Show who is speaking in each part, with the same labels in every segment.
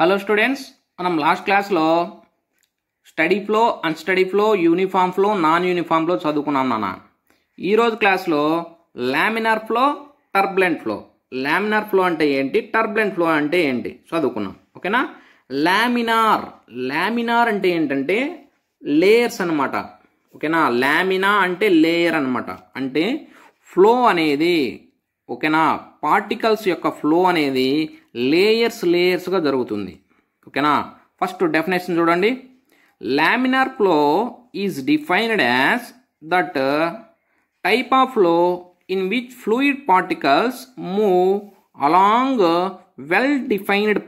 Speaker 1: Hello students, మనం last క్లాస్లో study flow, unsteady flow, uniform flow, non uniform flow చదువుకున్నాం నాన్న. ఈరోజు క్లాస్లో laminar flow, turbulent flow. Laminar flow అంటే ఏంటి, టర్బులెంట్ ఫ్లో అంటే ఏంటి చదువుకున్నాం. ఓకేనా. లామినార్ అంటే ఏంటంటే లేయర్స్ అనమాట. ఓకేనా. లామినా అంటే లేయర్ అనమాట. అంటే ఫ్లో అనేది, ఓకేనా, పార్టికల్స్ యొక్క ఫ్లో అనేది లేయర్స్గా జరుగుతుంది. ఓకేనా. ఫస్ట్ డెఫినేషన్ చూడండి. Laminar flow is defined as that type of flow in which fluid particles move along well defined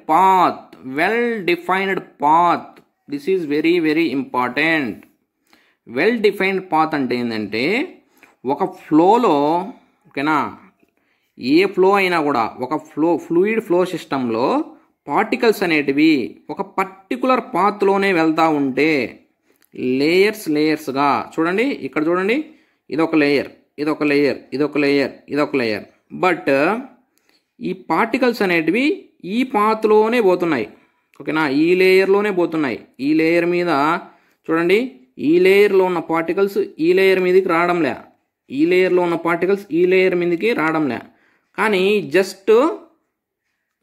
Speaker 1: path. This is very very important. Well defined path అంటే ఏంటంటే ఒక ఫ్లోలో, ఓకేనా, ఏ ఫ్లో అయినా కూడా ఒక ఫ్లూయిడ్ ఫ్లో సిస్టంలో పార్టికల్స్ అనేటివి ఒక పర్టికులర్ పాత్లోనే వెళ్తూ ఉంటే లేయర్స్గా చూడండి. ఇక్కడ చూడండి, ఇదొక లేయర్, ఇదొక లేయర్, ఇదొక లేయర్, ఇదొక లేయర్. బట్ ఈ పార్టికల్స్ అనేటివి ఈ పాత్లోనే పోతున్నాయి. ఓకేనా. ఈ లేయర్లోనే పోతున్నాయి. ఈ లేయర్ మీద చూడండి, ఈ లేయర్లో ఉన్న పార్టికల్స్ ఈ లేయర్ మీదకి రావడంలే, ఈ లేయర్లో ఉన్న పార్టికల్స్ ఈ లేయర్ మీదకి రావడంలే, కానీ జస్ట్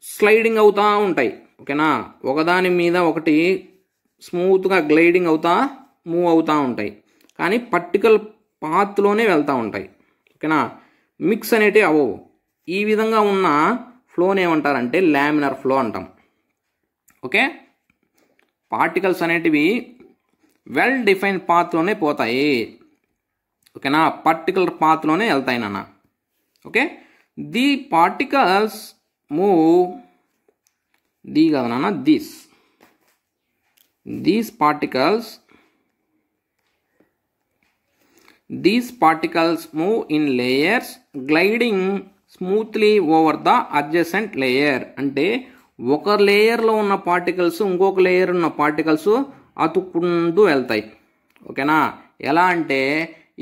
Speaker 1: స్లైడింగ్ అవుతూ ఉంటాయి. ఓకేనా. ఒకదాని మీద ఒకటి స్మూత్గా గ్లైడింగ్ మూవ్ అవుతూ ఉంటాయి, కానీ పర్టికులర్ పాత్లోనే వెళ్తూ ఉంటాయి. ఓకేనా. మిక్స్ అనేటివి అవ్వవు. ఈ విధంగా ఉన్న ఫ్లోని ఏమంటారంటే లామినార్ ఫ్లో అంటాం. ఓకే. పార్టికల్స్ అనేటివి వెల్ డిఫైన్డ్ పాత్లోనే పోతాయి. ఓకేనా. పర్టికులర్ పాత్లోనే వెళ్తాయి నాన్న. ఓకే. ది పార్టికల్స్ మూవ్, కాదు నాన్న, these particles move in layers gliding smoothly over the adjacent layer. అంటే ఒక లేయర్లో ఉన్న పార్టికల్స్ ఇంకొక లేయర్ ఉన్న పార్టికల్స్ అతుక్కుంటూ వెళ్తాయి. ఓకేనా. ఎలా అంటే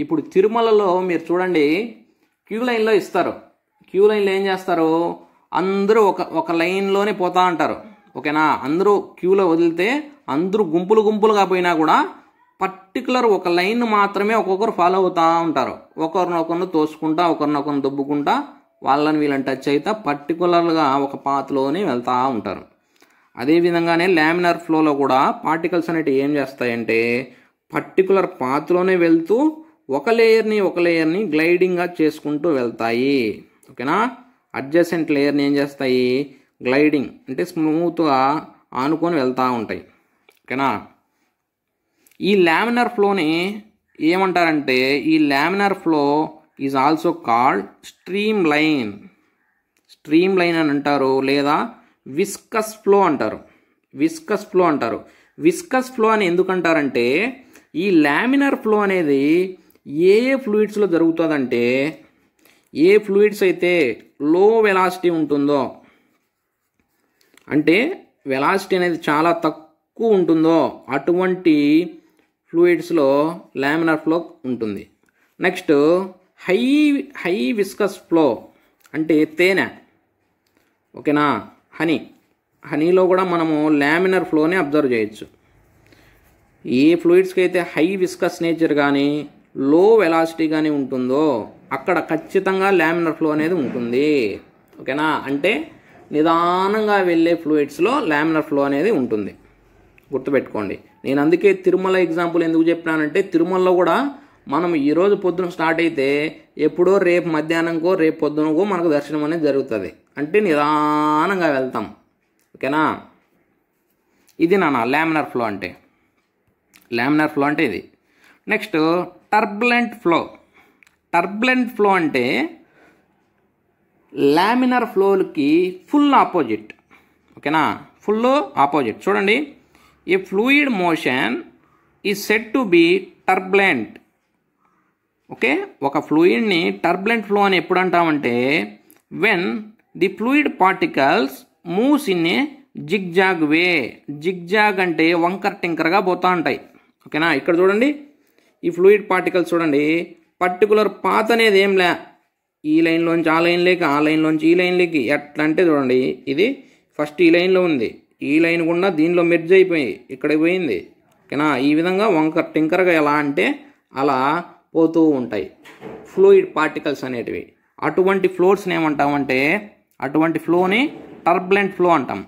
Speaker 1: ఇప్పుడు తిరుమలలో మీరు చూడండి, క్యూ లైన్లో ఇస్తారు. క్యూ లైన్లో ఏం చేస్తారు, అందరూ ఒక లైన్లోనే పోతూ ఉంటారు. ఓకేనా. అందరూ క్యూలో వదిలితే అందరూ గుంపులుగా పోయినా కూడా పర్టికులర్ ఒక లైన్ మాత్రమే ఒక్కొక్కరు ఫాలో అవుతూ ఉంటారు. ఒకరినొకరిని తోసుకుంటా, ఒకరినొకరిని దొబ్బుకుంటా, వాళ్ళని వీళ్ళని టచ్ అయితే పర్టికులర్గా ఒక పాత్లోనే వెళ్తూ ఉంటారు. అదేవిధంగానే లామినార్ ఫ్లోలో కూడా పార్టికల్స్ అనేవి ఏం చేస్తాయంటే పర్టికులర్ పాత్లోనే వెళ్తూ ఒక లేయర్ని గ్లైడింగ్గా చేసుకుంటూ వెళ్తాయి. ఓకేనా. అడ్జసెంట్ లేయర్ని ఏం చేస్తాయి, గ్లైడింగ్ అంటే స్మూత్గా ఆనుకొని వెళ్తూ ఉంటాయి. ఓకేనా. ఈ లామినార్ ఫ్లోని ఏమంటారంటే, ఈ laminar flow is also called stream line అని అంటారు, లేదా విస్కస్ ఫ్లో అంటారు. విస్కస్ ఫ్లో అని ఎందుకంటారంటే ఈ లామినార్ ఫ్లో అనేది ఏ ఫ్లూయిడ్స్లో జరుగుతుందంటే, ఏ ఫ్లూయిడ్స్ అయితే లో వెలాసిటీ ఉంటుందో, అంటే వెలాసిటీ అనేది చాలా తక్కువ ఉంటుందో అటువంటి ఫ్లూయిడ్స్లో లామినార్ ఫ్లో ఉంటుంది. నెక్స్ట్ హై విస్కస్ ఫ్లో అంటే తేనె. ఓకేనా. హనీలో కూడా మనము లామినార్ ఫ్లోని అబ్జర్వ్ చేయొచ్చు. ఏ ఫ్లూయిడ్స్కి అయితే హై విస్కస్ నేచర్ కానీ లో వెలాసిటీ కానీ ఉంటుందో అక్కడ ఖచ్చితంగా లామినార్ ఫ్లో అనేది ఉంటుంది. ఓకేనా. అంటే నిదానంగా వెళ్ళే ఫ్లూయిడ్స్లో లామినార్ ఫ్లో అనేది ఉంటుంది. గుర్తుపెట్టుకోండి. నేను అందుకే తిరుమల ఎగ్జాంపుల్ ఎందుకు చెప్పినానంటే, తిరుమలలో కూడా మనం ఈరోజు పొద్దున స్టార్ట్ అయితే ఎప్పుడో రేపు మధ్యాహ్నంకో రేపు పొద్దునకో మనకు దర్శనం అనేది జరుగుతుంది. అంటే నిదానంగా వెళ్తాం. ఓకేనా. ఇది నాన్న లామినార్ ఫ్లో అంటే. ఇది. నెక్స్ట్ టర్బులెంట్ ఫ్లో అంటే లామినార్ ఫ్లోకి ఫుల్ ఆపోజిట్. ఓకేనా. Full opposite. చూడండి, a fluid motion is said to be turbulent. Okay. ఒక ఫ్లూయిడ్ని టర్బులెంట్ ఫ్లో అని ఎప్పుడు అంటామంటే when the fluid particles moves in a zigzag way. Zigzag అంటే వంకర్ టింకర్గా పోతూ ఉంటాయి. ఓకేనా. ఇక్కడ చూడండి, ఈ ఫ్లూయిడ్ పార్టికల్స్ చూడండి, పర్టికులర్ పాత్ అనేది ఏం లే, ఈ లైన్లోంచి ఆ లైన్లోకి, ఆ లైన్లోంచి ఈ లైన్లోకి. ఎట్లా అంటే చూడండి, ఇది ఫస్ట్ ఈ లైన్లో ఉంది, ఈ లైన్ గుండా దీనిలో మెర్జ్ అయిపోయి ఇక్కడికి పోయింది. ఓకేనా, ఈ విధంగా వంకర టింకరగా ఎలా అంటే అలా పోతూ ఉంటాయి ఫ్లూయిడ్ పార్టికల్స్ అనేటివి. అటువంటి ఫ్లోస్ని ఏమంటామంటే, అటువంటి ఫ్లోని టర్బులెంట్ ఫ్లో అంటాం.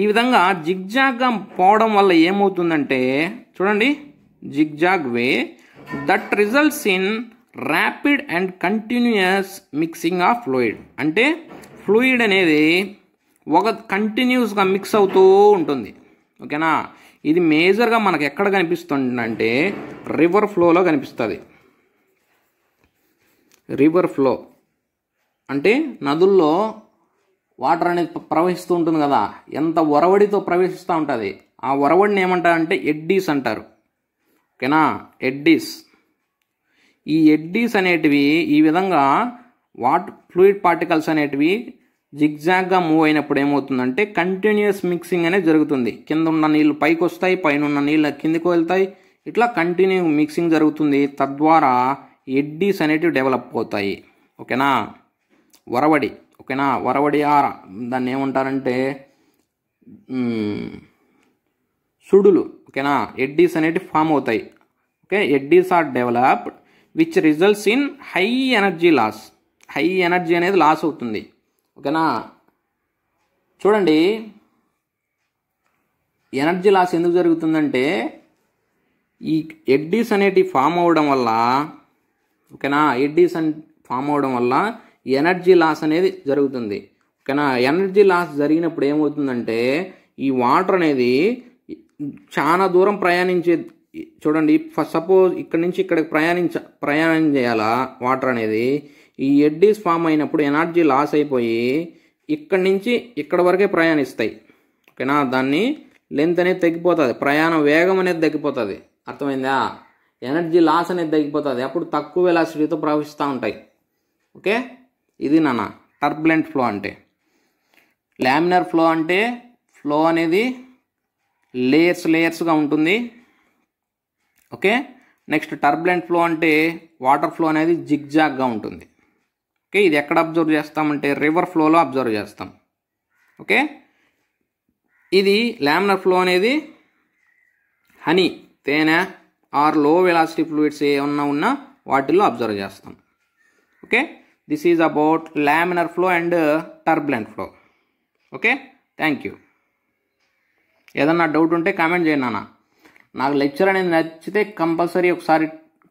Speaker 1: ఈ విధంగా జిగ్జాగ్గా పోవడం వల్ల ఏమవుతుందంటే చూడండి, zigzag way that results in rapid and continuous mixing of fluid. అంటే ఫ్లూయిడ్ అనేది ఒక కంటిన్యూస్గా మిక్స్ అవుతూ ఉంటుంది. ఓకేనా, ఇది మేజర్గా మనకు ఎక్కడ కనిపిస్తుందంటే రివర్ ఫ్లోలో కనిపిస్తుంది. రివర్ ఫ్లో అంటే నదుల్లో వాటర్ అనేది ప్రవహిస్తూ ఉంటుంది కదా, ఎంత ఒరవడితో ప్రవహిస్తూ ఉంటుంది. ఆ ఒరవడిని ఏమంటారంటే ఎడ్డీస్ అంటారు. ఓకేనా, ఎడ్డీస్. ఈ ఎడ్డీస్ అనేటివి ఈ విధంగా ఫ్లూయిడ్ పార్టికల్స్ అనేటివి జిగ్జాగ్గా మూవ్ అయినప్పుడు ఏమవుతుందంటే కంటిన్యూస్ మిక్సింగ్ అనేది జరుగుతుంది. కింద ఉన్న నీళ్ళు పైకి వస్తాయి, పైన ఉన్న నీళ్ళు కిందికి వెళ్తాయి, ఇట్లా కంటిన్యూ మిక్సింగ్ జరుగుతుంది. తద్వారా ఎడ్డీస్ అనేటివి డెవలప్ అవుతాయి. ఓకేనా, వరవడి. ఓకేనా, వరవడి దాన్ని ఏమంటారంటే సుడులు. ఓకేనా, ఎడ్డీస్ అనేటివి ఫామ్ అవుతాయి. Okay, eddies are developed which results in high energy loss. High energy అనేది లాస్ అవుతుంది. ఓకేనా, చూడండి ఎనర్జీ లాస్ ఎందుకు జరుగుతుందంటే ఈ ఎడ్డీస్ అనేటివి ఫామ్ అవ్వడం వల్ల, ఓకేనా, ఎడ్డీస్ ఫామ్ అవ్వడం వల్ల ఎనర్జీ లాస్ అనేది జరుగుతుంది. ఓకేనా, ఎనర్జీ లాస్ జరిగినప్పుడు ఏమవుతుందంటే ఈ వాటర్ అనేది చాలా దూరం చూడండి, సపోజ్ ఇక్కడ నుంచి ఇక్కడికి ప్రయాణం చేయాలా వాటర్ అనేది. ఈ ఎడ్డీస్ ఫామ్ అయినప్పుడు ఎనర్జీ లాస్ అయిపోయి ఇక్కడి నుంచి ఇక్కడ వరకే ప్రయాణిస్తాయి. ఓకేనా, దాన్ని లెంత్ అనేది తగ్గిపోతుంది, ప్రయాణ వేగం అనేది తగ్గిపోతుంది. అర్థమైందా, ఎనర్జీ లాస్ అనేది తగ్గిపోతుంది. అప్పుడు తక్కువ వెలాసిటీతో ప్రవహిస్తూ ఉంటాయి. ఓకే, ఇది నాన్న టర్బులెంట్ ఫ్లో అంటే. లామినార్ ఫ్లో అంటే ఫ్లో అనేది లేయర్స్గా ఉంటుంది. ఓకే, నెక్స్ట్ టర్బులెంట్ ఫ్లో అంటే వాటర్ ఫ్లో అనేది జిగ్జాగ్గా ఉంటుంది. ఓకే, ఇది ఎక్కడ అబ్జర్వ్ చేస్తామంటే రివర్ ఫ్లోలో అబ్జర్వ్ చేస్తాం. ఓకే, ఇది లామినార్ ఫ్లో అనేది హనీ, తేనె ఆర్ లో వెలాసిటీ ఫ్లూయిడ్స్ ఏమన్నా ఉన్నా వాటిల్లో అబ్జర్వ్ చేస్తాం. Okay, this is about laminar flow and turbulent flow. Okay, thank you. ఏదన్నా డౌట్ ఉంటే కామెంట్ చేయండి నాన్న. నాకు లెక్చర్ అనేది నచ్చితే కంపల్సరీ ఒకసారి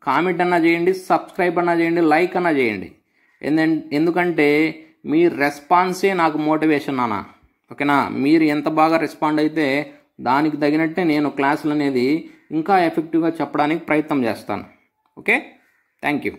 Speaker 1: కామెంట్ అన్నా చేయండి, సబ్స్క్రైబ్ అన్నా చేయండి, లైక్ అన్నా చేయండి. ఎందుకంటే మీ రెస్పాన్సే నాకు మోటివేషన్ నాన్న. ఓకేనా, మీరు ఎంత బాగా రెస్పాండ్ అయితే దానికి తగినట్టే నేను క్లాసులు అనేది ఇంకా ఎఫెక్టివ్గా చెప్పడానికి ప్రయత్నం చేస్తాను. Okay, thank you.